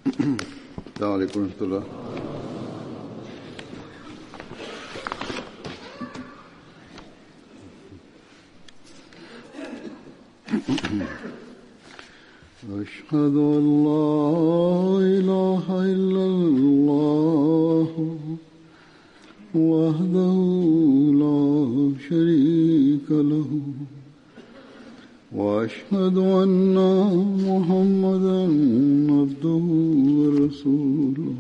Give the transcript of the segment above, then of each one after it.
السلام عليكم ورحمة الله. أشهد أن لا إله إلا الله وحده لا شريك له وأشهد أن محمدا عبده ورسوله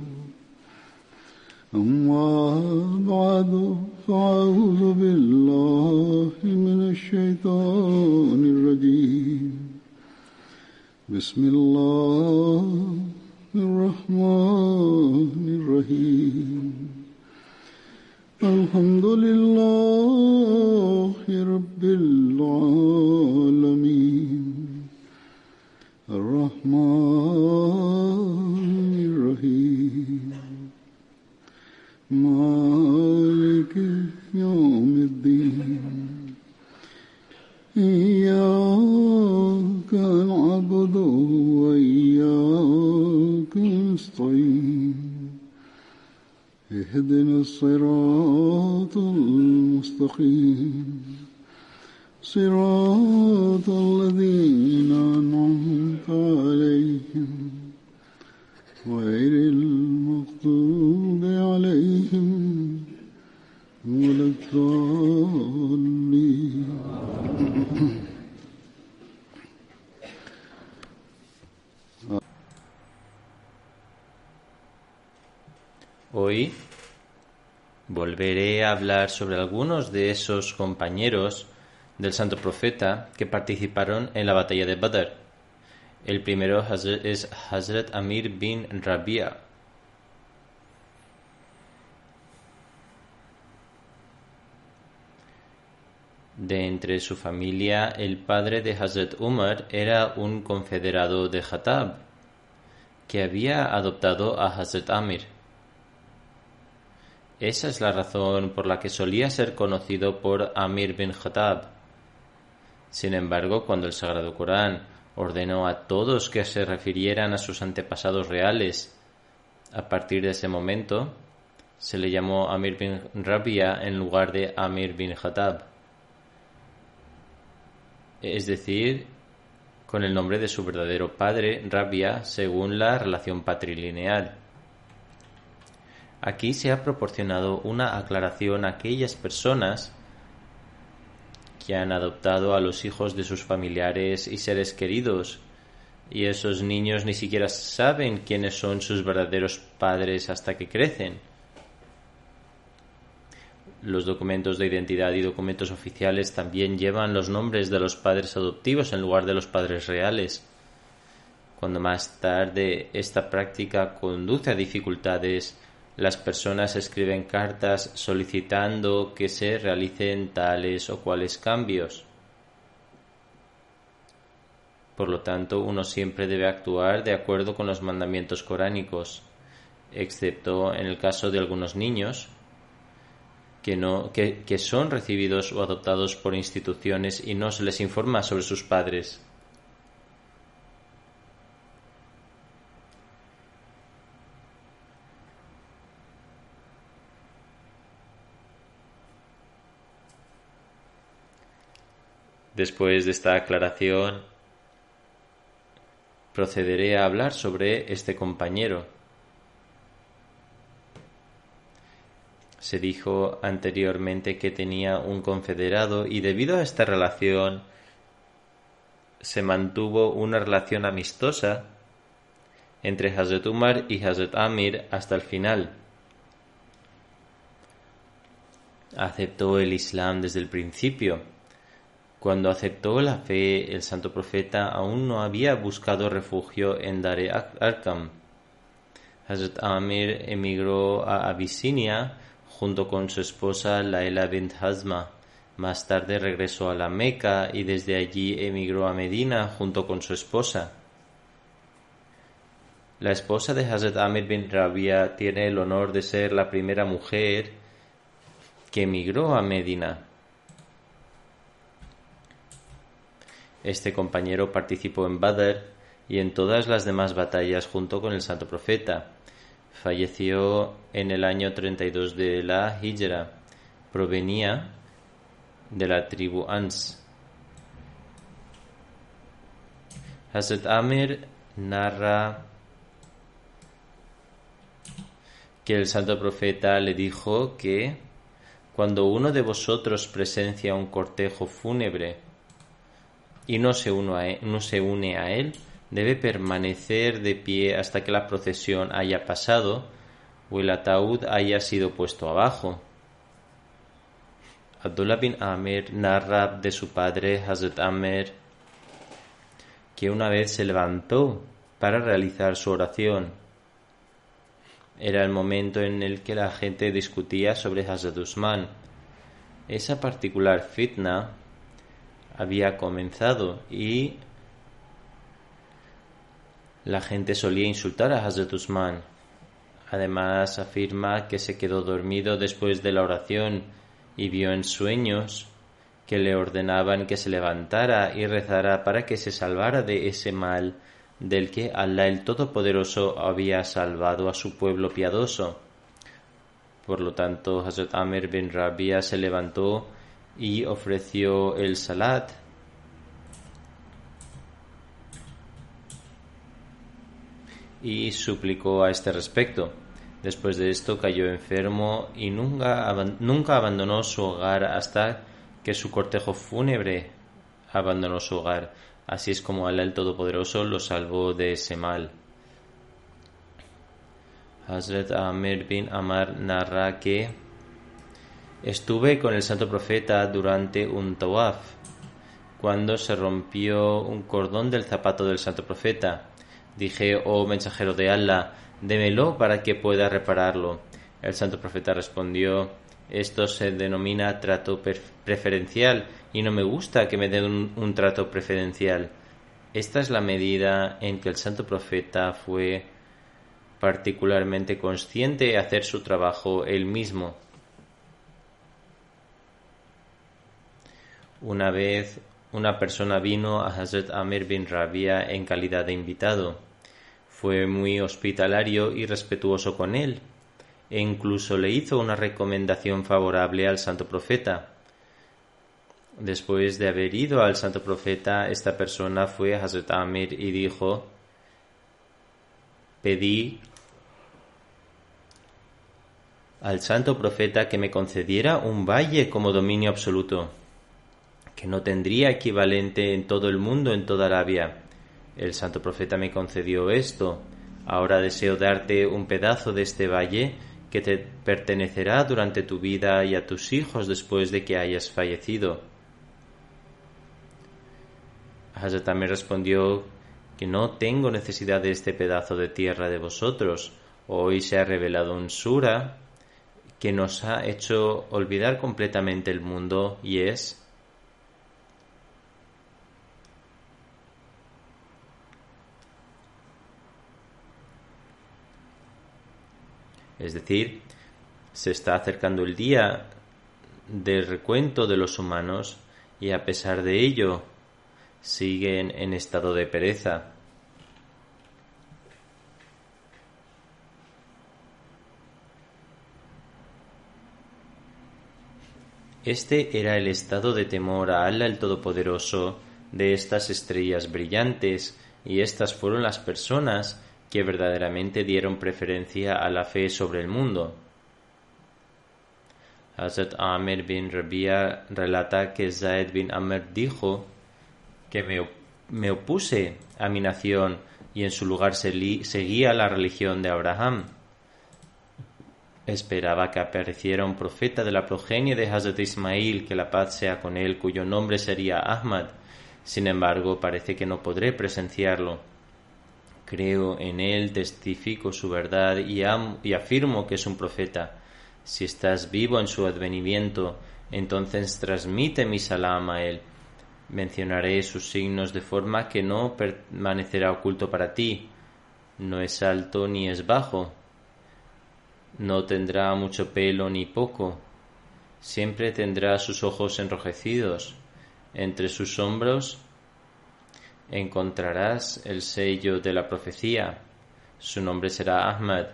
أما بعد فأعوذ بالله من الشيطان الرجيم بسم الله الرحمن الرحيم الحمد لله رب العالمين الرحمن الرحيم مالك يوم الدين إياك نعبد وإياك نستعين اهدنا الصراط المستقيم صراط الذين أنعمت عليهم غير المغضوب عليهم ولا الضالين. Hoy volveré a hablar sobre algunos de esos compañeros del Santo Profeta que participaron en la batalla de Badr. El primero es Hazrat Amir bin Rabia. De entre su familia, el padre de Hazrat Umar era un confederado de Khattab, que había adoptado a Hazrat Amir. Esa es la razón por la que solía ser conocido por Amir bin Khattab. Sin embargo, cuando el Sagrado Corán ordenó a todos que se refirieran a sus antepasados reales, a partir de ese momento se le llamó Amir bin Rabia en lugar de Amir bin Khattab, es decir, con el nombre de su verdadero padre, Rabia, según la relación patrilineal. Aquí se ha proporcionado una aclaración a aquellas personas que han adoptado a los hijos de sus familiares y seres queridos, y esos niños ni siquiera saben quiénes son sus verdaderos padres hasta que crecen. Los documentos de identidad y documentos oficiales también llevan los nombres de los padres adoptivos en lugar de los padres reales. Cuando más tarde esta práctica conduce a dificultades, las personas escriben cartas solicitando que se realicen tales o cuales cambios. Por lo tanto, uno siempre debe actuar de acuerdo con los mandamientos coránicos, excepto en el caso de algunos niños que son recibidos o adoptados por instituciones y no se les informa sobre sus padres. Después de esta aclaración, procederé a hablar sobre este compañero. Se dijo anteriormente que tenía un confederado y debido a esta relación se mantuvo una relación amistosa entre Hazrat Umar y Hazrat Amir hasta el final. Aceptó el Islam desde el principio. Cuando aceptó la fe, el Santo Profeta aún no había buscado refugio en Dar Arqam. Hazrat Amir emigró a Abisinia junto con su esposa Laila bint Hazma. Más tarde regresó a la Meca y desde allí emigró a Medina junto con su esposa. La esposa de Hazrat Amir bin Rabia tiene el honor de ser la primera mujer que emigró a Medina. Este compañero participó en Badr y en todas las demás batallas junto con el Santo Profeta. Falleció en el año 32 de la Hijra. Provenía de la tribu Ans. Hazrat Amir narra que el Santo Profeta le dijo que cuando uno de vosotros presencia un cortejo fúnebre y no se une a él, debe permanecer de pie hasta que la procesión haya pasado o el ataúd haya sido puesto abajo. Abdullah bin Amir narra de su padre Hazrat Amir que una vez se levantó para realizar su oración. Era el momento en el que la gente discutía sobre Hazrat Usman. Esa particular fitna había comenzado y la gente solía insultar a Hazrat Usman. Además, afirma que se quedó dormido después de la oración y vio en sueños que le ordenaban que se levantara y rezara para que se salvara de ese mal del que Allah el Todopoderoso había salvado a su pueblo piadoso. Por lo tanto, Hazrat Amir bin Rabia se levantó y ofreció el salat. Y suplicó a este respecto. Después de esto cayó enfermo y nunca abandonó su hogar hasta que su cortejo fúnebre abandonó su hogar. Así es como Allah el Todopoderoso lo salvó de ese mal. Hazrat Amir bin Amar narra que estuve con el Santo Profeta durante un tawaf cuando se rompió un cordón del zapato del Santo Profeta. Dije: oh mensajero de Allah, démelo para que pueda repararlo. El Santo Profeta respondió: esto se denomina trato preferencial y no me gusta que me den un trato preferencial. Esta es la medida en que el Santo Profeta fue particularmente consciente de hacer su trabajo él mismo. Una vez una persona vino a Hazrat Amir bin Rabia en calidad de invitado. Fue muy hospitalario y respetuoso con él, e incluso le hizo una recomendación favorable al Santo Profeta. Después de haber ido al Santo Profeta, esta persona fue a Hazrat Amir y dijo: pedí al Santo Profeta que me concediera un valle como dominio absoluto, que no tendría equivalente en todo el mundo, en toda Arabia. El Santo Profeta me concedió esto. Ahora deseo darte un pedazo de este valle que te pertenecerá durante tu vida y a tus hijos después de que hayas fallecido. Hazrat Amir respondió que no tengo necesidad de este pedazo de tierra de vosotros. Hoy se ha revelado un sura que nos ha hecho olvidar completamente el mundo y es: es decir, se está acercando el día del recuento de los humanos y a pesar de ello siguen en estado de pereza. Este era el estado de temor a Allah el Todopoderoso de estas estrellas brillantes, y estas fueron las personas que verdaderamente dieron preferencia a la fe sobre el mundo. Hazrat Amir bin Rabia relata que Zaid bin Amr dijo que me opuse a mi nación y en su lugar seguía la religión de Abraham. Esperaba que apareciera un profeta de la progenie de Hazrat Ismail, que la paz sea con él, cuyo nombre sería Ahmad. Sin embargo, parece que no podré presenciarlo. Creo en él, testifico su verdad y afirmo que es un profeta. Si estás vivo en su advenimiento, entonces transmite mi salam a él. Mencionaré sus signos de forma que no permanecerá oculto para ti. No es alto ni es bajo. No tendrá mucho pelo ni poco. Siempre tendrá sus ojos enrojecidos. Entre sus hombros encontrarás el sello de la profecía. Su nombre será Ahmad.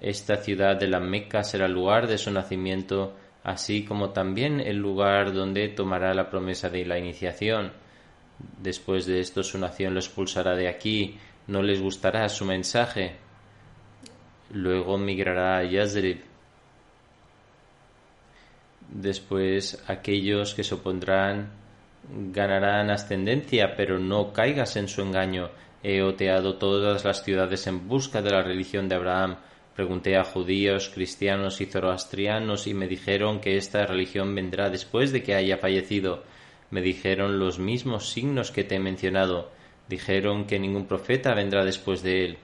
Esta ciudad de la Meca será el lugar de su nacimiento, así como también el lugar donde tomará la promesa de la iniciación. Después de esto su nación lo expulsará de aquí, no les gustará su mensaje. Luego migrará a Yazrib. Después aquellos que se opondrán ganarán ascendencia, pero no caigas en su engaño. He oteado todas las ciudades en busca de la religión de Abraham. Pregunté a judíos, cristianos y zoroastrianos y me dijeron que esta religión vendrá después de que haya fallecido. Me dijeron los mismos signos que te he mencionado. Dijeron que ningún profeta vendrá después de él.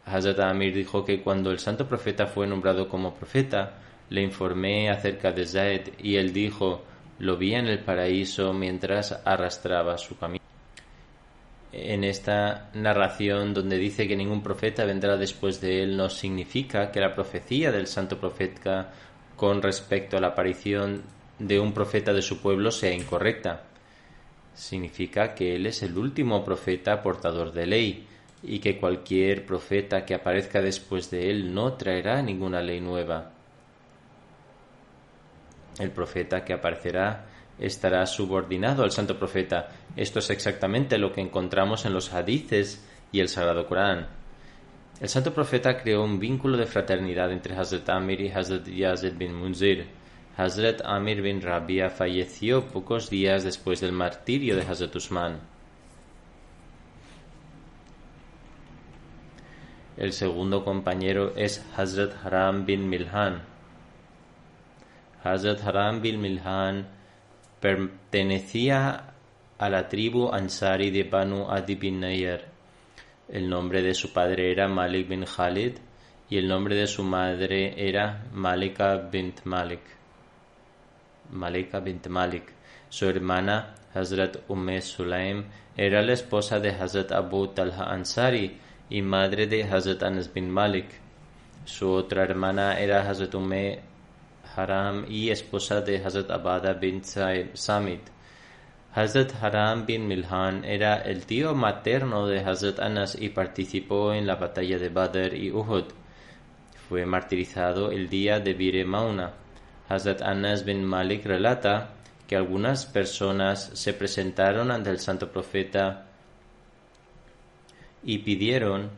Hazrat Amir dijo que cuando el santo profeta fue nombrado como profeta, le informé acerca de Zaid y él dijo, lo vi en el paraíso mientras arrastraba su camino. En esta narración donde dice que ningún profeta vendrá después de él no significa que la profecía del santo profeta con respecto a la aparición de un profeta de su pueblo sea incorrecta. Significa que él es el último profeta portador de ley y que cualquier profeta que aparezca después de él no traerá ninguna ley nueva. El profeta que aparecerá estará subordinado al santo profeta. Esto es exactamente lo que encontramos en los hadices y el Sagrado Corán. El santo profeta creó un vínculo de fraternidad entre Hazrat Amir y Hazrat Yazid bin Munzir. Hazrat Amir bin Rabia falleció pocos días después del martirio de Hazrat Usman. El segundo compañero es Hazrat Haram bin Milhan. Hazrat Haram bin Milhan pertenecía a la tribu Ansari de Banu Adi bin Nayar. El nombre de su padre era Malik bin Khalid y el nombre de su madre era Malika bint Malik. Su hermana Hazrat Sulaim era la esposa de Hazrat Abu Talha Ansari y madre de Hazrat Anas bin Malik. Su otra hermana era Hazrat Haram y esposa de Hazrat Abada bin Samit. Hazrat Haram bin Milhan era el tío materno de Hazrat Anas y participó en la batalla de Badr y Uhud. Fue martirizado el día de Bir Mauna. Hazrat Anas bin Malik relata que algunas personas se presentaron ante el santo profeta y pidieron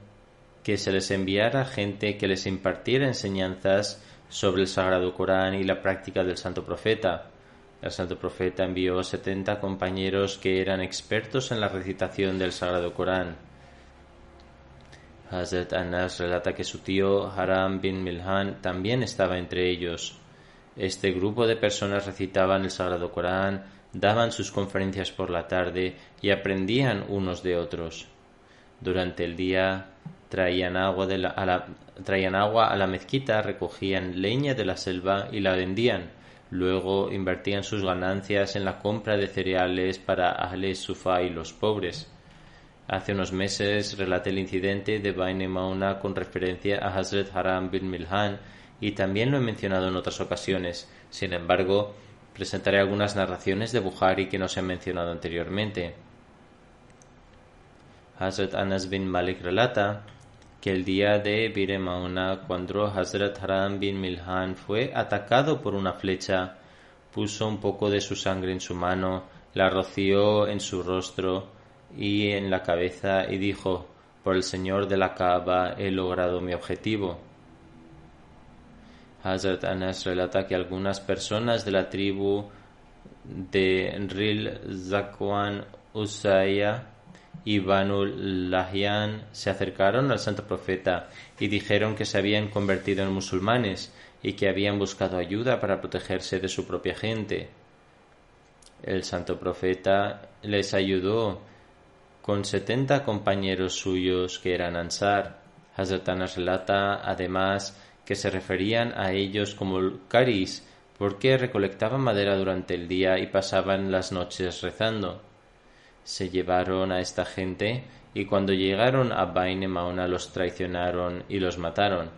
que se les enviara gente que les impartiera enseñanzas sobre el Sagrado Corán y la práctica del santo profeta. El santo profeta envió 70 compañeros que eran expertos en la recitación del Sagrado Corán. Hazrat Anas relata que su tío Haram bin Milhan también estaba entre ellos. Este grupo de personas recitaban el Sagrado Corán, daban sus conferencias por la tarde y aprendían unos de otros. Durante el día traían agua a la mezquita, recogían leña de la selva y la vendían. Luego invertían sus ganancias en la compra de cereales para Ahle Sufa y los pobres. Hace unos meses relaté el incidente de Bain Mauna con referencia a Hazrat Haram bin Milhan y también lo he mencionado en otras ocasiones. Sin embargo, presentaré algunas narraciones de Bukhari que no se han mencionado anteriormente. Hazrat Anas bin Malik relata que el día de Bir Mauna, cuando Hazrat Haram bin Milhan fue atacado por una flecha, puso un poco de su sangre en su mano, la roció en su rostro y en la cabeza y dijo: por el Señor de la Kaaba he logrado mi objetivo. Hazrat Anas relata que algunas personas de la tribu de Ril Zakwan Usaya y Banu Lahyan se acercaron al santo profeta y dijeron que se habían convertido en musulmanes y que habían buscado ayuda para protegerse de su propia gente. El santo profeta les ayudó con 70 compañeros suyos que eran Ansar. Hazrat Anas relata además que se referían a ellos como Qaris porque recolectaban madera durante el día y pasaban las noches rezando. Se llevaron a esta gente y cuando llegaron a Bain Mauna los traicionaron y los mataron.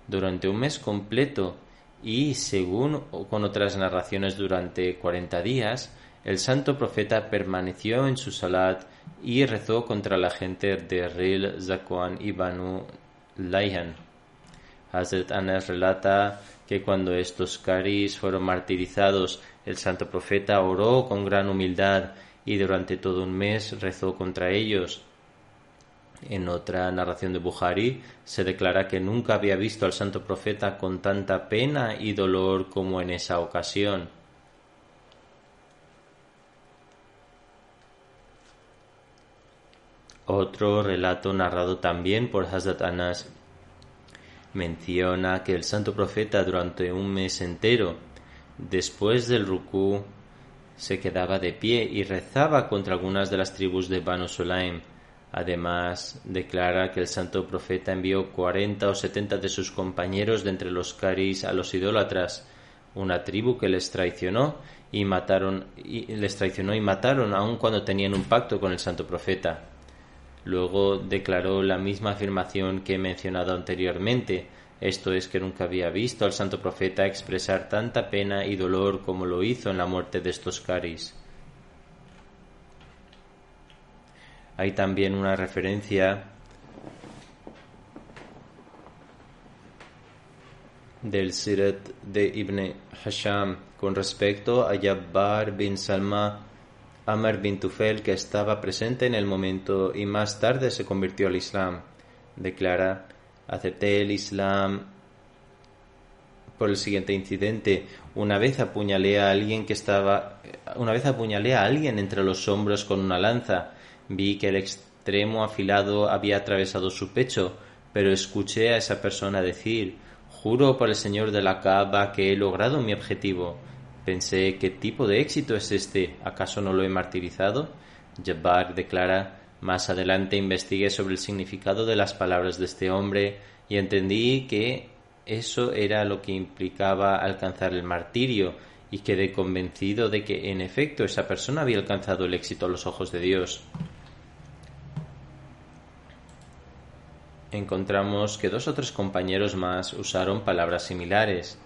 Durante un mes completo y, según con otras narraciones, durante 40 días, el santo profeta permaneció en su salat y rezó contra la gente de Ril, Zakwan y Banu Layhan. Hazrat Anas relata que cuando estos qaris fueron martirizados, el santo profeta oró con gran humildad y durante todo un mes rezó contra ellos. En otra narración de Bukhari se declara que nunca había visto al santo profeta con tanta pena y dolor como en esa ocasión. Otro relato narrado también por Hazrat Anas menciona que el santo profeta durante un mes entero, después del rukú, se quedaba de pie y rezaba contra algunas de las tribus de Banu Sulaim. Además, declara que el santo profeta envió 40 o 70 de sus compañeros de entre los qaris a los idólatras, una tribu que les traicionó y mataron aun cuando tenían un pacto con el santo profeta. Luego declaró la misma afirmación que he mencionado anteriormente, esto es que nunca había visto al santo profeta expresar tanta pena y dolor como lo hizo en la muerte de estos qaris. Hay también una referencia del Sirat de Ibn Hisham con respecto a Jabbar bin Salma Amr bin Tufel, que estaba presente en el momento y más tarde se convirtió al Islam. Declara: acepté el Islam por el siguiente incidente. Una vez apuñalé a alguien entre los hombros con una lanza. Vi que el extremo afilado había atravesado su pecho, pero escuché a esa persona decir: juro por el Señor de la Kaaba que he logrado mi objetivo. Pensé, ¿qué tipo de éxito es este? ¿Acaso no lo he martirizado? Jabbar declara: más adelante investigué sobre el significado de las palabras de este hombre y entendí que eso era lo que implicaba alcanzar el martirio, y quedé convencido de que en efecto esa persona había alcanzado el éxito a los ojos de Dios. Encontramos que 2 o 3 compañeros más usaron palabras similares.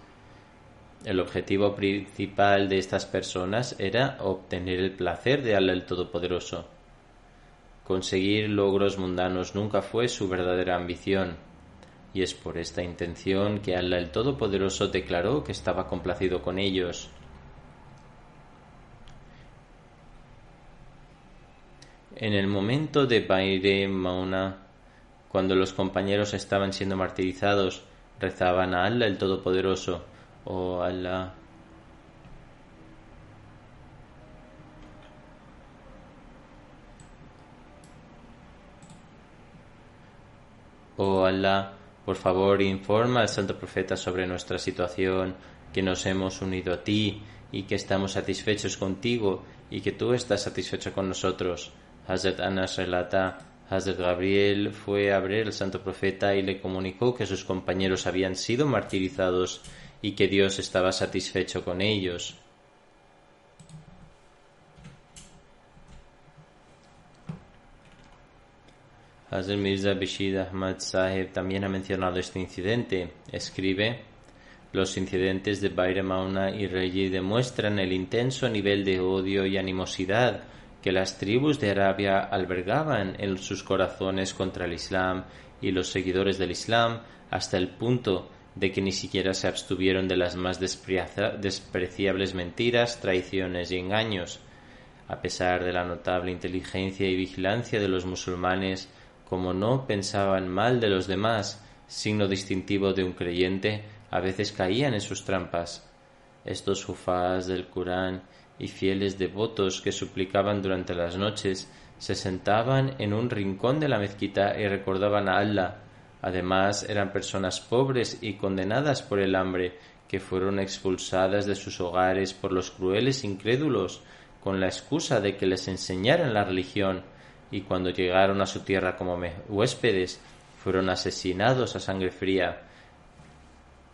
El objetivo principal de estas personas era obtener el placer de Allah el Todopoderoso. Conseguir logros mundanos nunca fue su verdadera ambición, y es por esta intención que Allah el Todopoderoso declaró que estaba complacido con ellos. En el momento de Baire Mauna, cuando los compañeros estaban siendo martirizados, rezaban a Allah el Todopoderoso: oh Allah, oh Allah, por favor informa al santo profeta sobre nuestra situación, que nos hemos unido a ti y que estamos satisfechos contigo y que tú estás satisfecho con nosotros. Hazrat Anas relata: Hazrat Gabriel fue a ver al santo profeta y le comunicó que sus compañeros habían sido martirizados y que Dios estaba satisfecho con ellos. Hazrat Mirza Bashir Ahmad Sahib también ha mencionado este incidente. Escribe: los incidentes de Baire Mauna y Reyi demuestran el intenso nivel de odio y animosidad que las tribus de Arabia albergaban en sus corazones contra el Islam y los seguidores del Islam, hasta el punto de que ni siquiera se abstuvieron de las más despreciables mentiras, traiciones y engaños. A pesar de la notable inteligencia y vigilancia de los musulmanes, como no pensaban mal de los demás, signo distintivo de un creyente, a veces caían en sus trampas. Estos hufás del Corán y fieles devotos que suplicaban durante las noches se sentaban en un rincón de la mezquita y recordaban a Allah. Además, eran personas pobres y condenadas por el hambre, que fueron expulsadas de sus hogares por los crueles incrédulos con la excusa de que les enseñaran la religión, y cuando llegaron a su tierra como huéspedes fueron asesinados a sangre fría.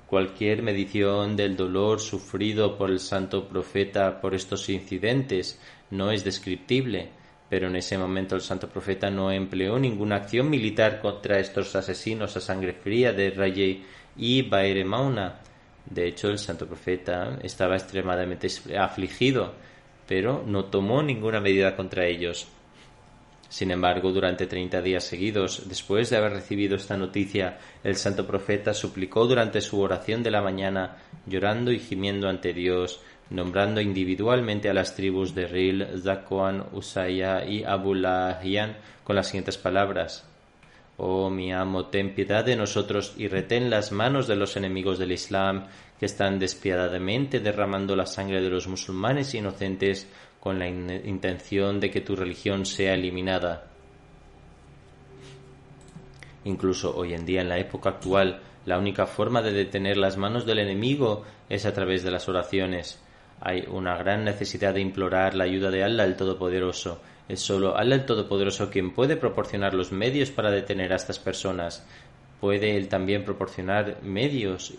Cualquier medición del dolor sufrido por el santo profeta por estos incidentes no es descriptible, pero en ese momento el santo profeta no empleó ninguna acción militar contra estos asesinos a sangre fría de Rayy y Baire Mauna. De hecho, el santo profeta estaba extremadamente afligido, pero no tomó ninguna medida contra ellos. Sin embargo, durante 30 días seguidos, después de haber recibido esta noticia, el santo profeta suplicó durante su oración de la mañana, llorando y gimiendo ante Dios, nombrando individualmente a las tribus de Ril, Zakwan, Usaya y Abu Lahyan con las siguientes palabras: Oh mi amo, ten piedad de nosotros y retén las manos de los enemigos del Islam, que están despiadadamente derramando la sangre de los musulmanes inocentes con la intención de que tu religión sea eliminada. Incluso hoy en día, en la época actual, la única forma de detener las manos del enemigo es a través de las oraciones. Hay una gran necesidad de implorar la ayuda de Allah el Todopoderoso. Es solo Allah el Todopoderoso quien puede proporcionar los medios para detener a estas personas. Puede Él también proporcionar medios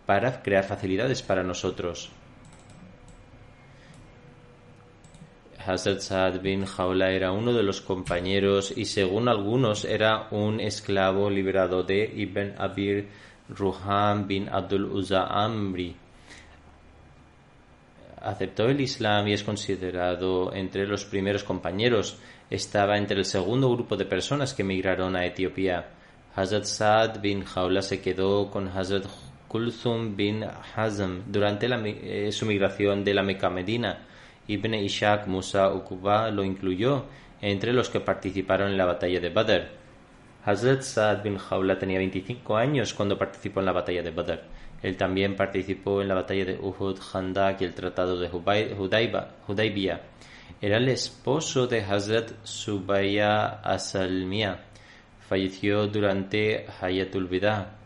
para crear facilidades para nosotros. Hazrat Saad bin Khawla era uno de los compañeros y, según algunos, era un esclavo liberado de Ibn Abir Ruham bin Abdul Uzza Amri. Aceptó el Islam y es considerado entre los primeros compañeros. Estaba entre el segundo grupo de personas que emigraron a Etiopía. Hazrat Saad bin Khawla se quedó con Hazrat Kulthum bin Hazm durante su migración de la Meca a Medina. Ibn Ishaq Musa Uqba lo incluyó entre los que participaron en la batalla de Badr. Hazrat Saad bin Khawla tenía 25 años cuando participó en la batalla de Badr. Él también participó en la batalla de Uhud, Khandak y el tratado de Hudaybiyah. Era el esposo de Hazrat Subaya Asalmiya. Falleció durante Hayatul Wida.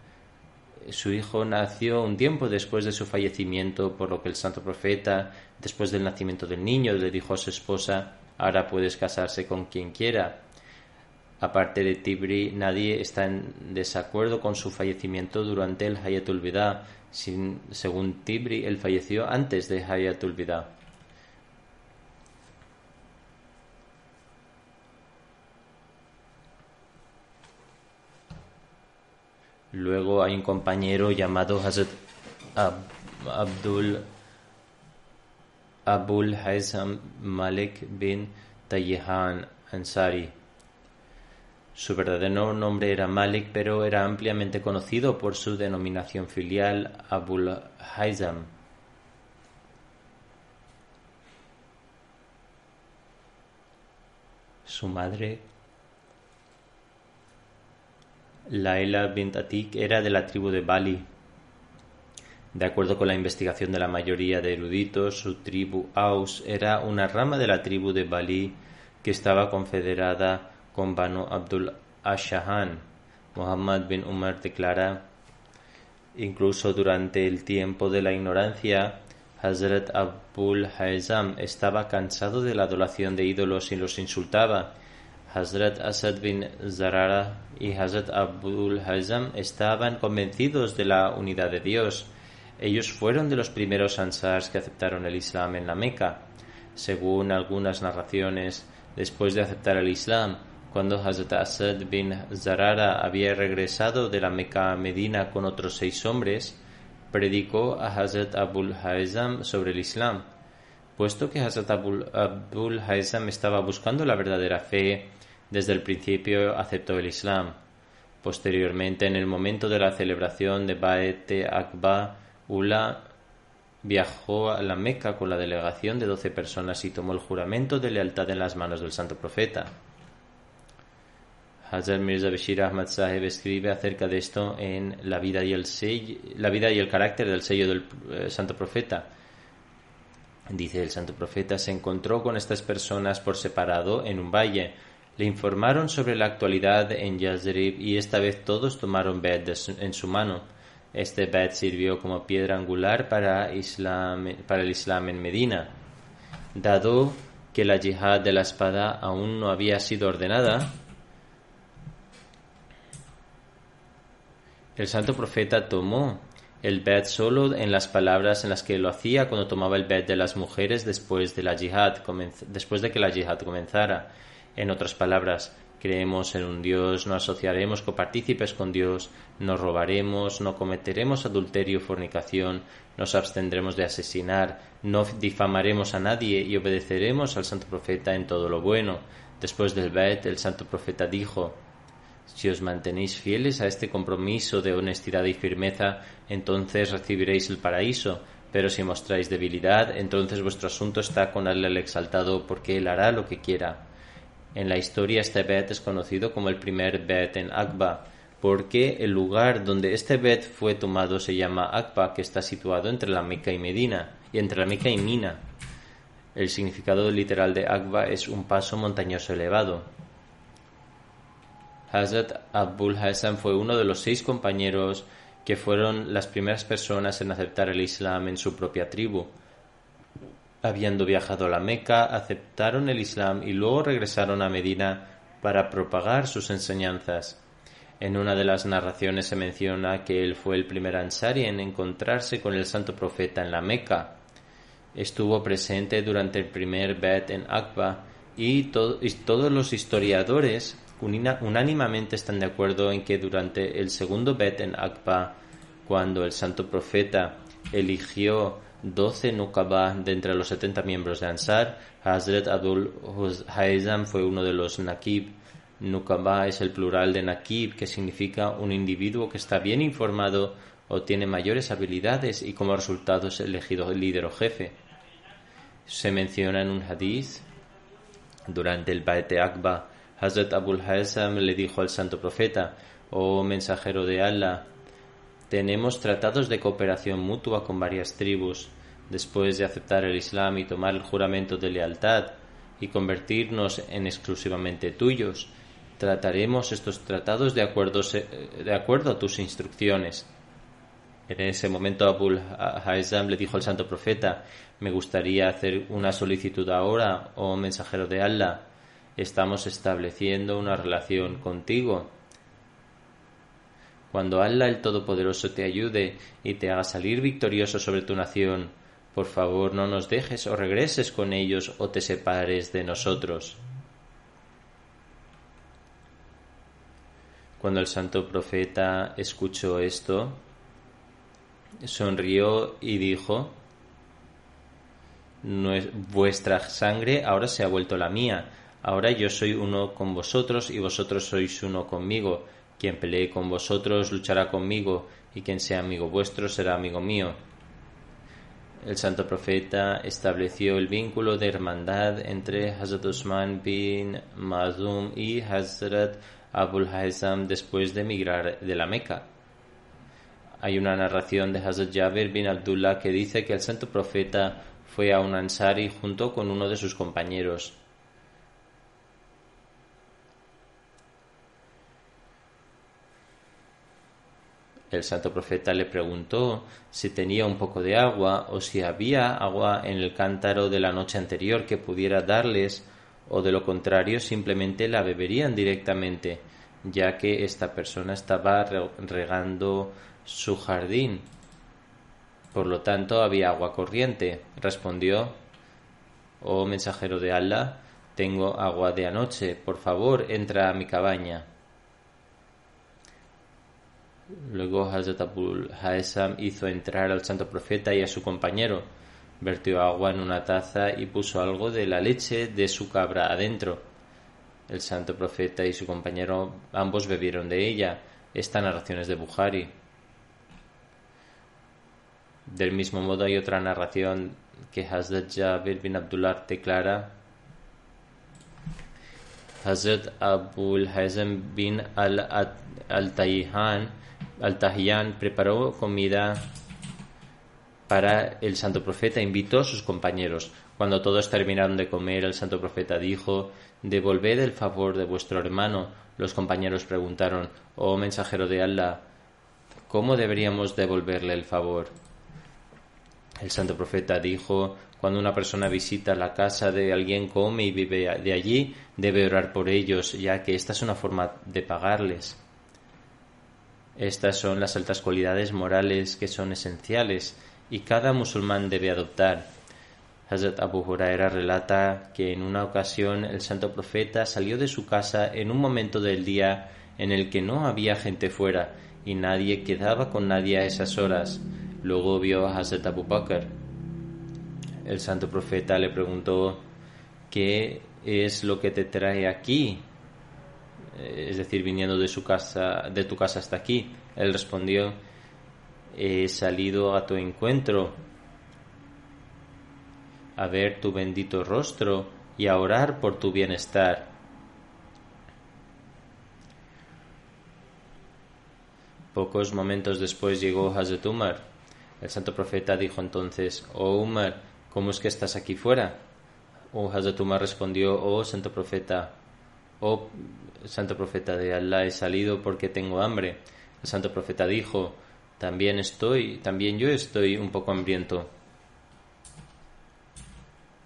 Su hijo nació un tiempo después de su fallecimiento, por lo que el santo profeta, después del nacimiento del niño, le dijo a su esposa: ahora puedes casarse con quien quiera. Aparte de Tibri, nadie está en desacuerdo con su fallecimiento durante el Hayatul Wida. Según Tibri, él falleció antes de Hayatul Wida. Luego hay un compañero llamado Hazrat Abul Haysam Malik bin Tayyihan Ansari. Su verdadero nombre era Malik, pero era ampliamente conocido por su denominación filial Abul Haysam. Su madre, Laila bint Atik, era de la tribu de Bali. De acuerdo con la investigación de la mayoría de eruditos, su tribu Aus era una rama de la tribu de Bali que estaba confederada con Banu Abdul Ashahan. Muhammad bin Umar declara: incluso durante el tiempo de la ignorancia, Hazrat Abul Haysam estaba cansado de la adoración de ídolos y los insultaba. Hazrat Asad bin Zarara y Hazrat Abul Haysam estaban convencidos de la unidad de Dios. Ellos fueron de los primeros ansars que aceptaron el Islam en la Meca. Según algunas narraciones, después de aceptar el Islam, cuando Hazrat Asad bin Zarara había regresado de la Meca a Medina con otros 6 hombres, predicó a Hazrat Abul Haysam sobre el Islam. Puesto que Hazrat Abul Haysam estaba buscando la verdadera fe, desde el principio aceptó el Islam. Posteriormente, en el momento de la celebración de Bait Aqba, Ula viajó a la Meca con la delegación de 12 personas y tomó el juramento de lealtad en las manos del santo profeta. Hazrat Mirza Bashir Ahmad Sahib escribe acerca de esto en La vida y el carácter del sello del santo profeta. Dice: el santo profeta se encontró con estas personas por separado en un valle. Le informaron sobre la actualidad en Yazrib y esta vez todos tomaron bet en su mano. Este bet sirvió como piedra angular para el Islam en Medina. Dado que la yihad de la espada aún no había sido ordenada, el santo profeta tomó el bet solo en las palabras en las que lo hacía cuando tomaba el bet de las mujeres después de que la yihad comenzara. En otras palabras, Creemos en un Dios, no asociaremos copartícipes con Dios, no robaremos, no cometeremos adulterio o fornicación, nos abstendremos de asesinar, no difamaremos a nadie y obedeceremos al Santo Profeta en todo lo bueno. Después del Bait, el Santo Profeta dijo: si os mantenéis fieles a este compromiso de honestidad y firmeza, entonces recibiréis el paraíso, pero si mostráis debilidad, entonces vuestro asunto está con Allah el Exaltado, porque Él hará lo que quiera. En la historia este bet es conocido como el primer bet en Aqba, porque el lugar donde este bet fue tomado se llama Aqba, que está situado entre la Meca y Medina, y entre la Meca y Mina. El significado literal de Aqba es un paso montañoso elevado. Hazrat Abul Haysam fue uno de los 6 compañeros que fueron las primeras personas en aceptar el Islam en su propia tribu. Habiendo viajado a la Meca, aceptaron el Islam y luego regresaron a Medina para propagar sus enseñanzas. En una de las narraciones se menciona que él fue el primer ansari en encontrarse con el Santo Profeta en la Meca. Estuvo presente durante el primer bet en Aqba y todos los historiadores unánimemente están de acuerdo en que durante el segundo bet en Aqba, cuando el Santo Profeta eligió 12 Nuqaba de entre los 70 miembros de Ansar, Hazrat Abul Haysam fue uno de los Naqib. Nuqaba es el plural de Naqib, que significa un individuo que está bien informado o tiene mayores habilidades y como resultado es elegido líder o jefe. Se menciona en un hadith: durante el Bait de Aqba, Hazrat Abul Haysam le dijo al Santo Profeta: oh mensajero de Allah, tenemos tratados de cooperación mutua con varias tribus. Después de aceptar el Islam y tomar el juramento de lealtad y convertirnos en exclusivamente tuyos, trataremos estos tratados de acuerdo a tus instrucciones. En ese momento Abul Haysam le dijo al Santo Profeta: me gustaría hacer una solicitud ahora, oh mensajero de Allah. Estamos estableciendo una relación contigo. Cuando Allah el Todopoderoso te ayude y te haga salir victorioso sobre tu nación, por favor no nos dejes o regreses con ellos o te separes de nosotros. Cuando el Santo Profeta escuchó esto, sonrió y dijo: vuestra sangre ahora se ha vuelto la mía. Ahora yo soy uno con vosotros y vosotros sois uno conmigo. Quien pelee con vosotros luchará conmigo, y quien sea amigo vuestro será amigo mío. El Santo Profeta estableció el vínculo de hermandad entre Hazrat Usman bin Mazum y Hazrat Abul Haysam después de emigrar de la Meca. Hay una narración de Hazrat Jabir bin Abdullah que dice que el Santo Profeta fue a un ansari junto con uno de sus compañeros. El Santo Profeta le preguntó si tenía un poco de agua o si había agua en el cántaro de la noche anterior que pudiera darles, o de lo contrario simplemente la beberían directamente, ya que esta persona estaba regando su jardín. Por lo tanto había agua corriente. Respondió: oh mensajero de Allah, tengo agua de anoche, por favor entra a mi cabaña. Luego Hazrat Abul Haysam hizo entrar al Santo Profeta y a su compañero, vertió agua en una taza y puso algo de la leche de su cabra adentro. El Santo Profeta y su compañero ambos bebieron de ella. Esta narración es de Bukhari. Del mismo modo hay otra narración que Hazrat Jabir bin Abdullah declara: Hazrat Abul Haysam bin Al-Tahiyan preparó comida para el Santo Profeta e invitó a sus compañeros. Cuando todos terminaron de comer, el Santo Profeta dijo: devolved el favor de vuestro hermano. Los compañeros preguntaron: oh mensajero de Allah, ¿cómo deberíamos devolverle el favor? El Santo Profeta dijo: cuando una persona visita la casa de alguien, come y vive de allí, debe orar por ellos, ya que esta es una forma de pagarles. Estas son las altas cualidades morales que son esenciales y cada musulmán debe adoptar. Hazrat Abu Huraira relata que en una ocasión el santo profeta salió de su casa en un momento del día en el que no había gente fuera y nadie quedaba con nadie a esas horas. Luego vio a Hazrat Abu Bakr. El santo profeta le preguntó: ¿qué es lo que te trae aquí? Es decir, viniendo de tu casa hasta aquí. Él respondió: he salido a tu encuentro, a ver tu bendito rostro y a orar por tu bienestar. Pocos momentos después llegó Hazrat Umar. El santo profeta dijo entonces: oh Umar, ¿cómo es que estás aquí fuera? Hazrat Umar respondió: oh santo profeta de Allah, he salido porque tengo hambre. El santo profeta dijo: también yo estoy un poco hambriento.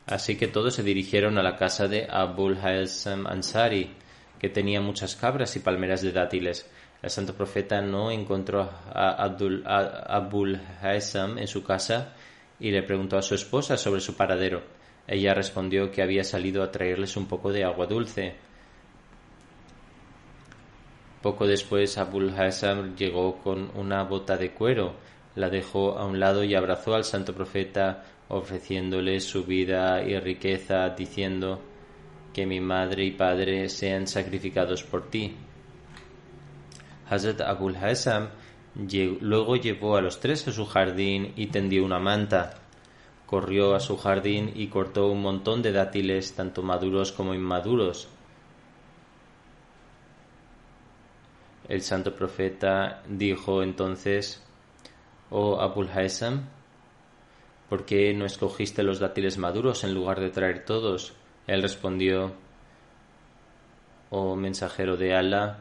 Así que todos se dirigieron a la casa de Abul Haytham Ansari, que tenía muchas cabras y palmeras de dátiles. El santo profeta no encontró a Abul Haytham en su casa y le preguntó a su esposa sobre su paradero. Ella respondió que había salido a traerles un poco de agua dulce. Poco después Abul Haytham llegó con una bota de cuero, la dejó a un lado y abrazó al santo profeta, ofreciéndole su vida y riqueza, diciendo: que mi madre y padre sean sacrificados por ti. Hazrat Abul Haytham luego llevó a los tres a su jardín y tendió una manta. Corrió a su jardín y cortó un montón de dátiles, tanto maduros como inmaduros. El santo profeta dijo entonces: oh Abul Haytham, ¿por qué no escogiste los dátiles maduros en lugar de traer todos? Él respondió: oh mensajero de Allah,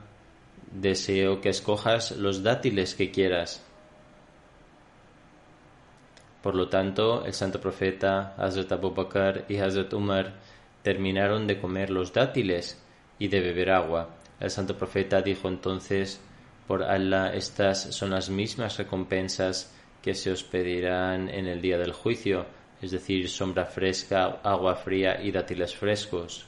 deseo que escojas los dátiles que quieras. Por lo tanto, el santo profeta, Hazrat Abu Bakr y Hazrat Umar terminaron de comer los dátiles y de beber agua. El santo profeta dijo entonces: por Allah, estas son las mismas recompensas que se os pedirán en el día del juicio, es decir, sombra fresca, agua fría y dátiles frescos.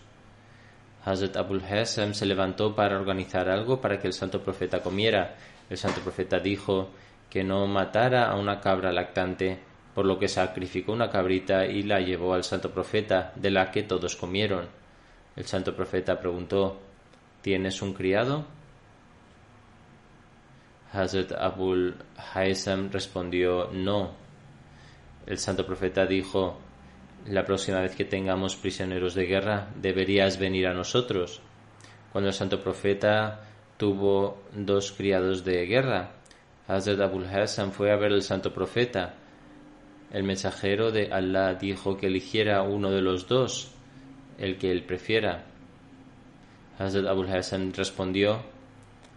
Hazrat Abul Haytham se levantó para organizar algo para que el santo profeta comiera. El santo profeta dijo que no matara a una cabra lactante, por lo que sacrificó una cabrita y la llevó al santo profeta, de la que todos comieron. El santo profeta preguntó: ¿tienes un criado? Hazrat Abul Haytham respondió: no. El santo profeta dijo: la próxima vez que tengamos prisioneros de guerra, deberías venir a nosotros. Cuando el santo profeta tuvo 2 criados de guerra, Hazrat Abul Haytham fue a ver al santo profeta. El mensajero de Allah dijo que eligiera uno de los 2, el que él prefiera. Hazrat Abul Haytham respondió: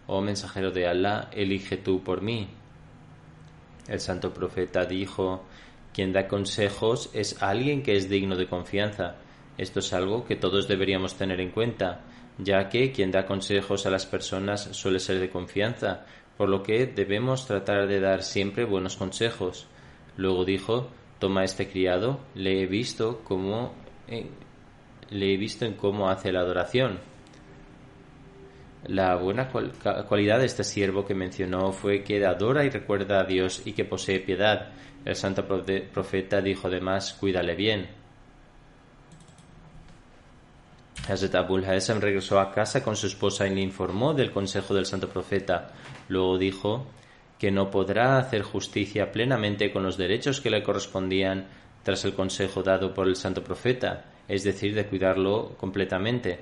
oh mensajero de Allah, elige tú por mí. El santo profeta dijo: quien da consejos es alguien que es digno de confianza. Esto es algo que todos deberíamos tener en cuenta, ya que quien da consejos a las personas suele ser de confianza, por lo que debemos tratar de dar siempre buenos consejos. Luego dijo: toma este criado, le he visto en cómo hace la adoración. La buena cualidad de este siervo que mencionó fue que adora y recuerda a Dios y que posee piedad. El santo profeta dijo además: cuídale bien. Hazrat Abul Haytham regresó a casa con su esposa y le informó del consejo del santo profeta. Luego dijo que no podrá hacer justicia plenamente con los derechos que le correspondían tras el consejo dado por el santo profeta, es decir, de cuidarlo completamente.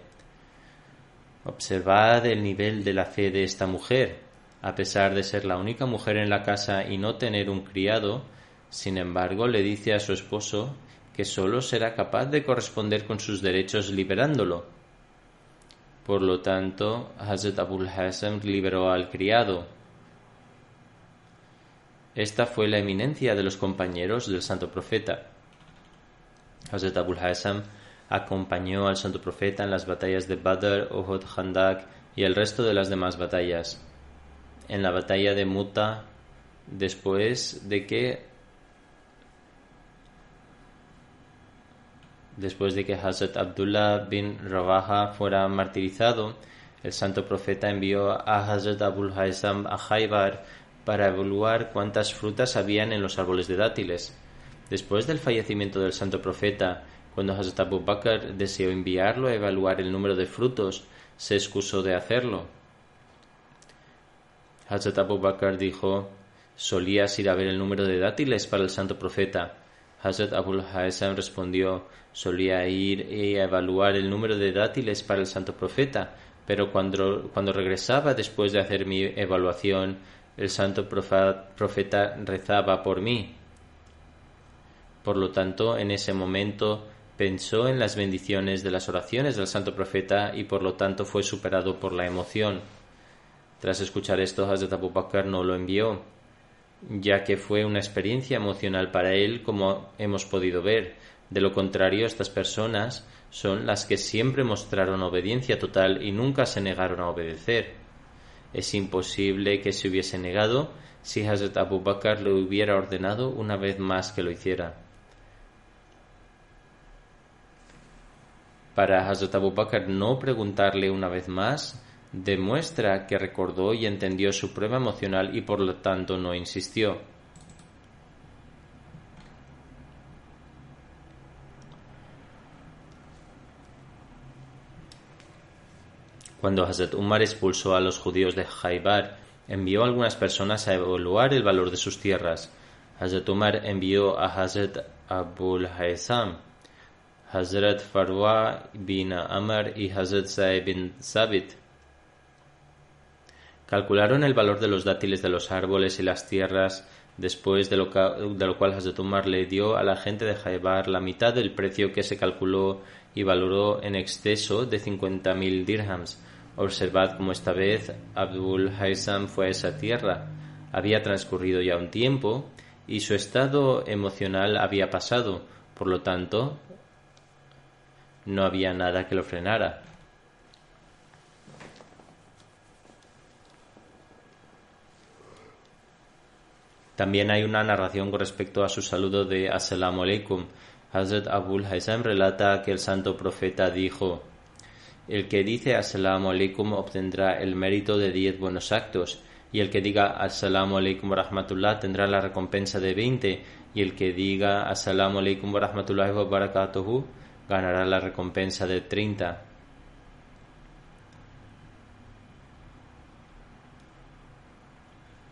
Observad el nivel de la fe de esta mujer. A pesar de ser la única mujer en la casa y no tener un criado, sin embargo, le dice a su esposo que solo será capaz de corresponder con sus derechos liberándolo. Por lo tanto, Hazrat Abul Haytham liberó al criado. Esta fue la eminencia de los compañeros del santo profeta. Hazrat Abul Haytham acompañó al santo profeta en las batallas de Badr, Uhud, Khandak y el resto de las demás batallas. En la batalla de Muta, después de que Después de que Hazrat Abdullah bin Rawaha fuera martirizado, el santo profeta envió a Hazrat Abul Haysam a Khaybar para evaluar cuántas frutas habían en los árboles de dátiles. Después del fallecimiento del santo profeta, cuando Hazrat Abu Bakr deseó enviarlo a evaluar el número de frutos, se excusó de hacerlo. Hazrat Abu Bakr dijo: «¿Solías ir a ver el número de dátiles para el santo profeta?». Hazrat Abul Haysam respondió: «Solía ir a evaluar el número de dátiles para el santo profeta, pero cuando regresaba después de hacer mi evaluación, el santo profeta rezaba por mí». Por lo tanto, en ese momento pensó en las bendiciones de las oraciones del santo profeta y por lo tanto fue superado por la emoción. Tras escuchar esto, Hazrat Abu Bakr no lo envió, ya que fue una experiencia emocional para él, como hemos podido ver. De lo contrario, estas personas son las que siempre mostraron obediencia total y nunca se negaron a obedecer. Es imposible que se hubiese negado si Hazrat Abu Bakr le hubiera ordenado una vez más que lo hiciera. Para Hazrat Abu Bakr no preguntarle una vez más demuestra que recordó y entendió su prueba emocional y por lo tanto no insistió. Cuando Hazrat Umar expulsó a los judíos de Khaybar, envió a algunas personas a evaluar el valor de sus tierras. Hazrat Umar envió a Hazrat Abul Haysam, Hazrat Farwa bin Amr y Hazrat Zaid bin Sabit. Calcularon el valor de los dátiles de los árboles y las tierras, después de lo cual Hazrat Umar le dio a la gente de Khaybar la mitad del precio que se calculó y valoró en exceso de 50.000 dirhams. Observad cómo esta vez Abul Haysam fue a esa tierra. Había transcurrido ya un tiempo y su estado emocional había pasado, por lo tanto, no había nada que lo frenara. También hay una narración con respecto a su saludo de Assalamu alaikum. Hazrat Abul Haysam relata que el santo profeta dijo: «El que dice Assalamu alaikum obtendrá el mérito de 10 buenos actos, y el que diga Assalamu alaikum wa rahmatullah tendrá la recompensa de 20, y el que diga Assalamu alaikum wa rahmatullahi wa barakatuhu ganará la recompensa de 30.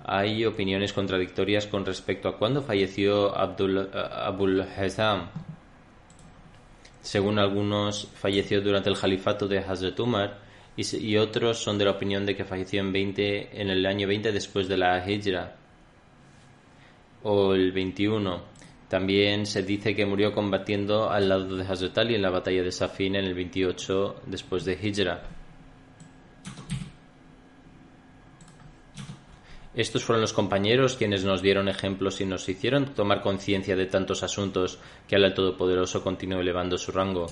Hay opiniones contradictorias con respecto a cuándo falleció Abul Haysam. Según algunos, falleció durante el califato de Hazrat Umar y otros son de la opinión de que falleció en el año 20 después de la Hijra o el 21. También se dice que murió combatiendo al lado de Hazrat Ali en la batalla de Safin en el 28 después de Hijra. Estos fueron los compañeros quienes nos dieron ejemplos y nos hicieron tomar conciencia de tantos asuntos, que Allah el Todopoderoso continúe elevando su rango.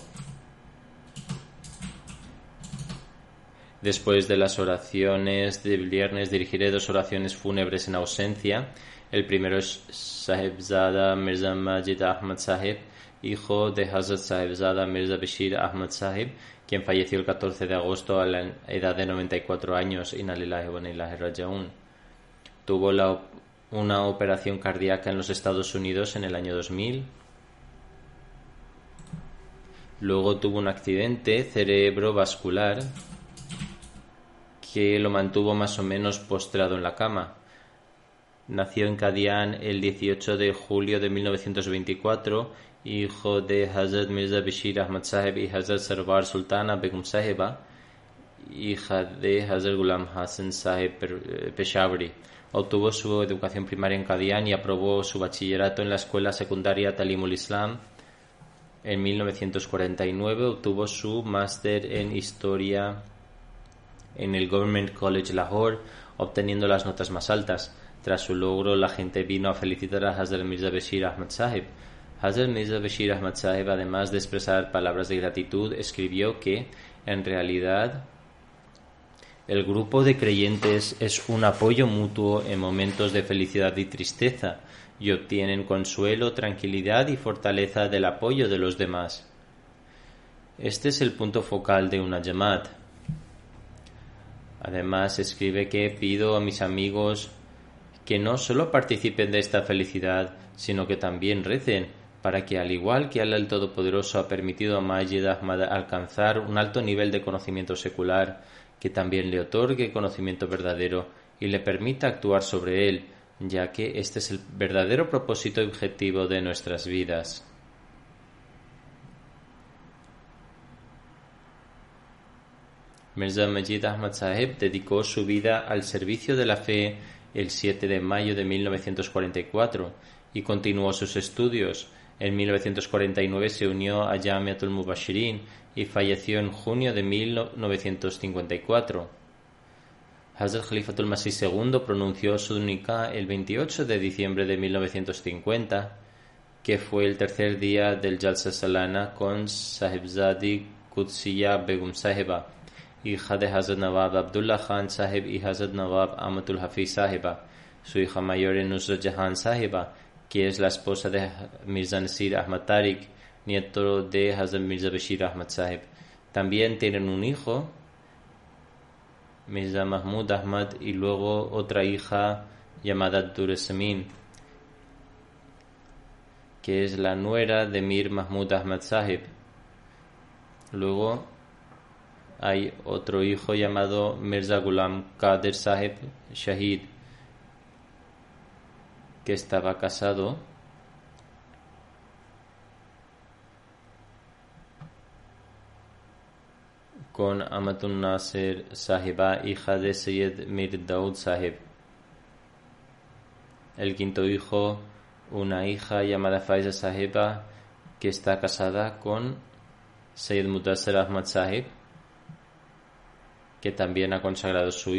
Después de las oraciones del viernes dirigiré 2 oraciones fúnebres en ausencia. El primero es Sahibzada Mirza Majid Ahmad Sahib, hijo de Hazrat Sahibzada Mirza Bashir Ahmad Sahib, quien falleció el 14 de agosto a la edad de 94 años. Inna lillahi wa inna ilaihi raji'un. Tuvo una operación cardíaca en los Estados Unidos en el año 2000. Luego tuvo un accidente cerebrovascular que lo mantuvo más o menos postrado en la cama. Nació en Qadian el 18 de julio de 1924, hijo de Hazrat Mirza Bashir Ahmad Sahib y Hazrat Sarwar Sultana Begum Sahiba, hija de Hazrat Ghulam Hassan Sahib Peshawari. Obtuvo su educación primaria en Qadian y aprobó su bachillerato en la escuela secundaria Talimul Islam. En 1949 obtuvo su máster en historia en el Government College Lahore, obteniendo las notas más altas. Tras su logro, la gente vino a felicitar a Hazrat Mirza Bashir Ahmad Sahib. Hazrat Mirza Bashir Ahmad Sahib, además de expresar palabras de gratitud, escribió que, en realidad, el grupo de creyentes es un apoyo mutuo en momentos de felicidad y tristeza, y obtienen consuelo, tranquilidad y fortaleza del apoyo de los demás. Este es el punto focal de una Jamaat. Además, escribe que pido a mis amigos que no solo participen de esta felicidad, sino que también recen para que, al igual que Allah el Todopoderoso ha permitido a Majid Ahmad alcanzar un alto nivel de conocimiento secular, que también le otorgue conocimiento verdadero y le permita actuar sobre él, ya que este es el verdadero propósito y objetivo de nuestras vidas. Mirza Majid Ahmad Sahib dedicó su vida al servicio de la fe el 7 de mayo de 1944 y continuó sus estudios. En 1949 se unió a Jamiatul Mubashirin y falleció en junio de 1954. Hazrat Khalifatul Masih II pronunció su nikah el 28 de diciembre de 1950, que fue el tercer día del Jalsa Salana con Sahibzadi Qudsiya Begum Sahiba, hija de Hazrat Nawab Abdullah Khan Sahib y Hazrat Nawab Amatul Hafiz Sahiba. Su hija mayor es Nusrat Jahan Sahiba, que es la esposa de Mirza Nasir Ahmad Tariq, nieto de Hazrat Mirza Bashir Ahmad Sahib. También tienen un hijo, Mirza Mahmud Ahmad, y luego otra hija llamada Duresamin, que es la nuera de Mir Mahmud Ahmad Sahib. Luego hay otro hijo llamado Mirza Ghulam Qadir Sahib Shahid, que estaba casado con Amatun Nasir Sahiba, hija de Sayyid Mir Daud Sahib. El quinto hijo, una hija llamada Faiza Sahiba, que está casada con Sayyid Mudassir Ahmad Sahib, que también ha consagrado su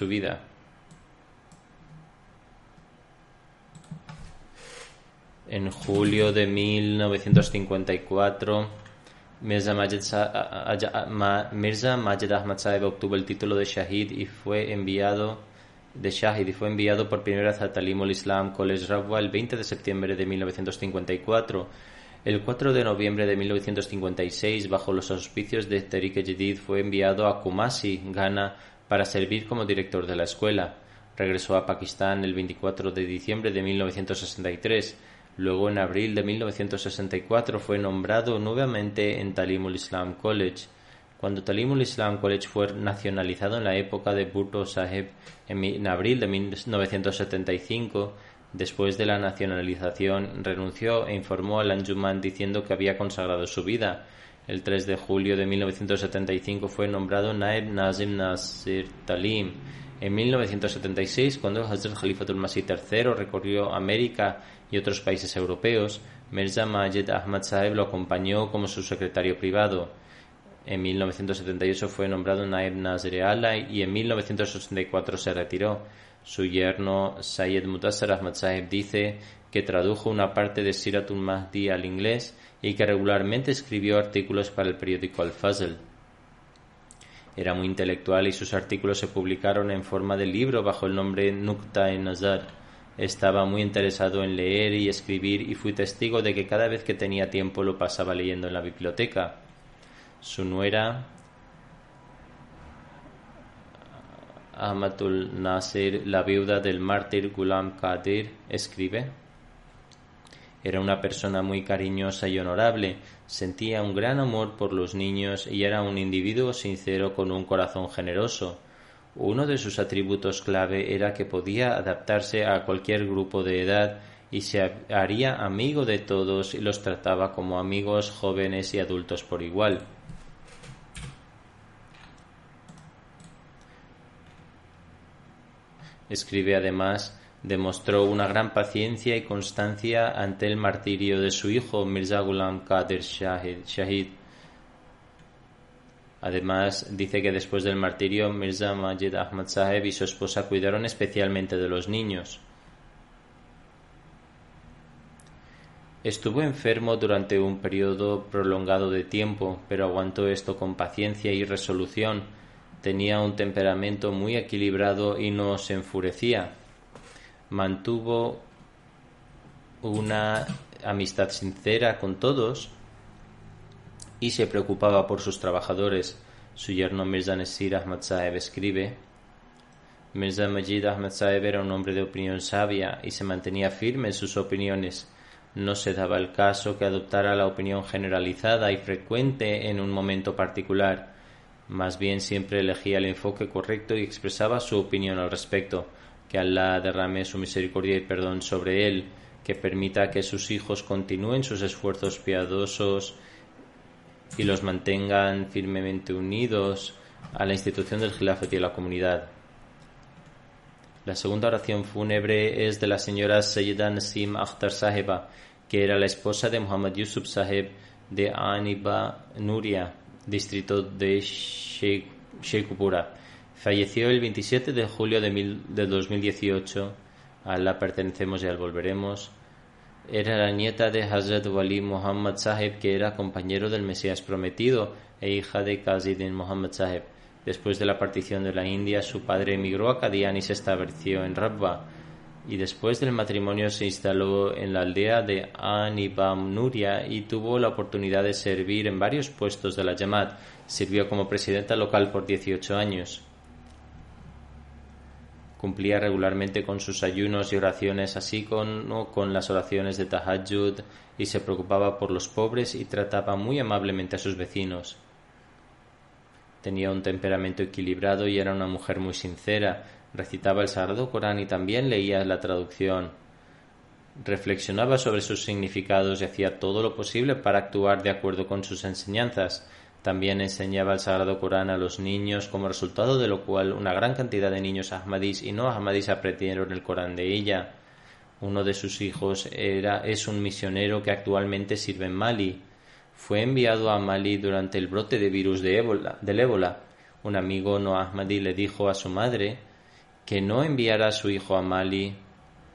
vida. En julio de 1954, Mirza Majid Ahmad Sahib obtuvo el título de Shahid y fue enviado por primera vez a Talim al-Islam College Rabwa el 20 de septiembre de 1954. El 4 de noviembre de 1956, bajo los auspicios de Tehrik-e-Jadid, fue enviado a Kumasi, Ghana, para servir como director de la escuela. Regresó a Pakistán el 24 de diciembre de 1963. Luego, en abril de 1964, fue nombrado nuevamente en Talim al-Islam College. Cuando Talim al-Islam College fue nacionalizado en la época de Bhutto Sahib en abril de 1975, después de la nacionalización, renunció e informó al Anjuman diciendo que había consagrado su vida. El 3 de julio de 1975 fue nombrado Naib Nazim Nasir Talim. En 1976, cuando Hazrat Khalifatul Masih III recorrió América y otros países europeos, Mirza Majid Ahmad Sahib lo acompañó como su secretario privado. En 1978 fue nombrado Naib Nazir Alai y en 1984 se retiró. Su yerno Sayyid Mudassir Ahmad Sahib dice que tradujo una parte de Siratul Mahdi al inglés y que regularmente escribió artículos para el periódico Al-Fazl. Era muy intelectual y sus artículos se publicaron en forma de libro bajo el nombre Nuqta-e-Nazar. Estaba muy interesado en leer y escribir y fui testigo de que cada vez que tenía tiempo lo pasaba leyendo en la biblioteca. Su nuera, Ahmatul Nasir, la viuda del mártir Ghulam Qadir, escribe: era una persona muy cariñosa y honorable, sentía un gran amor por los niños y era un individuo sincero con un corazón generoso. Uno de sus atributos clave era que podía adaptarse a cualquier grupo de edad y se haría amigo de todos y los trataba como amigos jóvenes y adultos por igual. Escribe además: demostró una gran paciencia y constancia ante el martirio de su hijo Mirza Ghulam Qadir Shahid. Además, dice que después del martirio, Mirza Majid Ahmad Sahib y su esposa cuidaron especialmente de los niños. Estuvo enfermo durante un periodo prolongado de tiempo, pero aguantó esto con paciencia y resolución. Tenía un temperamento muy equilibrado y no se enfurecía. Mantuvo una amistad sincera con todos y se preocupaba por sus trabajadores. Su yerno Mirza Nasir Ahmad Saheb escribe: Mirza Majid Ahmad Saheb era un hombre de opinión sabia y se mantenía firme en sus opiniones. No se daba el caso que adoptara la opinión generalizada y frecuente en un momento particular. Más bien siempre elegía el enfoque correcto y expresaba su opinión al respecto. Que Allah derrame su misericordia y perdón sobre él, que permita que sus hijos continúen sus esfuerzos piadosos y los mantengan firmemente unidos a la institución del Khilafat y a la comunidad. La segunda oración fúnebre es de la señora Sayyida Nasim Akhtar Saheba, que era la esposa de Muhammad Yusuf Saheb de Aniba Nuria, distrito de Sheikhupura. Falleció el 27 de julio de 2018. A Allah pertenecemos y al volveremos. Era la nieta de Hazrat Wali Muhammad Saheb, que era compañero del Mesías prometido e hija de Qaziddin Muhammad Saheb. Después de la partición de la India, su padre emigró a Qadian y se estableció en Rabwa, y después del matrimonio se instaló en la aldea de Anibam Nuria y tuvo la oportunidad de servir en varios puestos de la Jamaat. Sirvió como presidenta local por 18 años. Cumplía regularmente con sus ayunos y oraciones, así como con las oraciones de Tahajjud, y se preocupaba por los pobres y trataba muy amablemente a sus vecinos. Tenía un temperamento equilibrado y era una mujer muy sincera. Recitaba el Sagrado Corán y también leía la traducción. Reflexionaba sobre sus significados y hacía todo lo posible para actuar de acuerdo con sus enseñanzas. También enseñaba el Sagrado Corán a los niños, como resultado de lo cual una gran cantidad de niños ahmadís y no ahmadís aprendieron el Corán de ella. Uno de sus hijos es un misionero que actualmente sirve en Mali. Fue enviado a Mali durante el brote de virus del ébola. Un amigo no ahmadí le dijo a su madre que no enviara a su hijo a Mali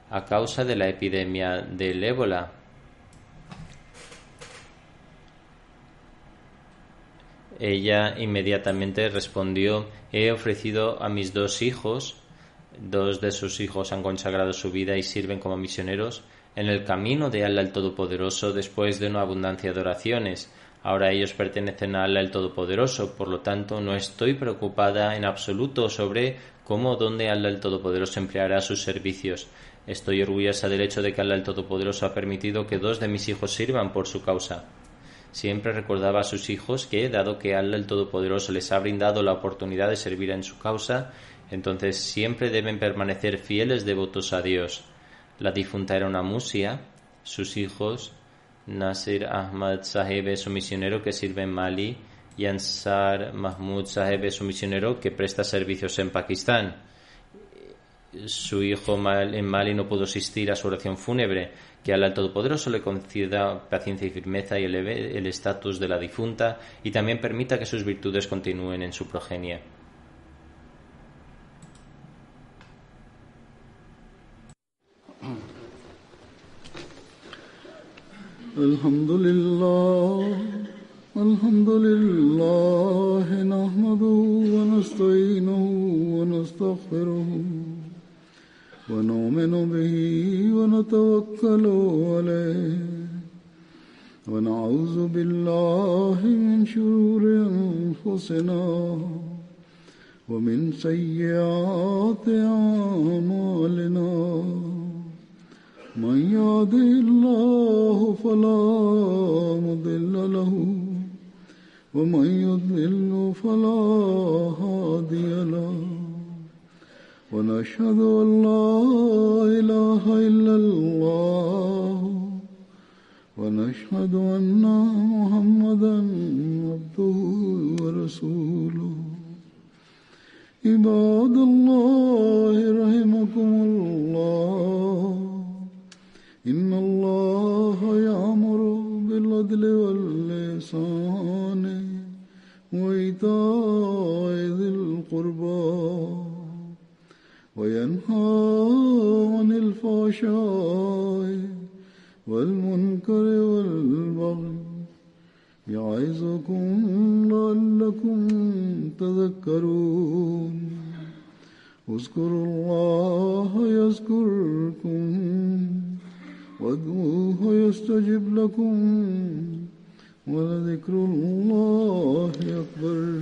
a causa de la epidemia del ébola. Ella inmediatamente respondió: he ofrecido a mis 2 hijos, 2 de sus hijos han consagrado su vida y sirven como misioneros en el camino de Allah el Todopoderoso después de una abundancia de oraciones. Ahora ellos pertenecen a Allah el Todopoderoso, por lo tanto no estoy preocupada en absoluto sobre cómo o dónde Allah el Todopoderoso empleará sus servicios. Estoy orgullosa del hecho de que Allah el Todopoderoso ha permitido que 2 de mis hijos sirvan por su causa. Siempre recordaba a sus hijos que, dado que Allah el Todopoderoso les ha brindado la oportunidad de servir en su causa, entonces siempre deben permanecer fieles devotos a Dios. La difunta era una musia. Sus hijos, Nasir Ahmad Saheb es un misionero que sirve en Mali y Ansar Mahmud Saheb es un misionero que presta servicios en Pakistán. Su hijo en Mali no pudo asistir a su oración fúnebre. Que Allah el Todopoderoso le conceda paciencia y firmeza y eleve el estatus de la difunta y también permita que sus virtudes continúen en su progenie. Alhamdulillah, nahmaduhu wa nasta'inuhu wa nastaghfiruh. ونؤمن به ونتوكل عليه ونعوذ بالله من شرور أنفسنا ومن سيئات أعمالنا من يهده الله فلا مضل له ومن يضلل فلا هادي له ونشهد أن لا إله إلا الله ونشهد أن محمدا عبده ورسوله عباد الله رحمكم الله إن الله يأمر بالعدل والإحسان وإيتاء ذي القربى وينهى عن الفحشاء والمنكر والبغي يعظكم لعلكم تذكرون اذكروا الله يذكركم وادعوه يستجب لكم ولذكر الله أكبر.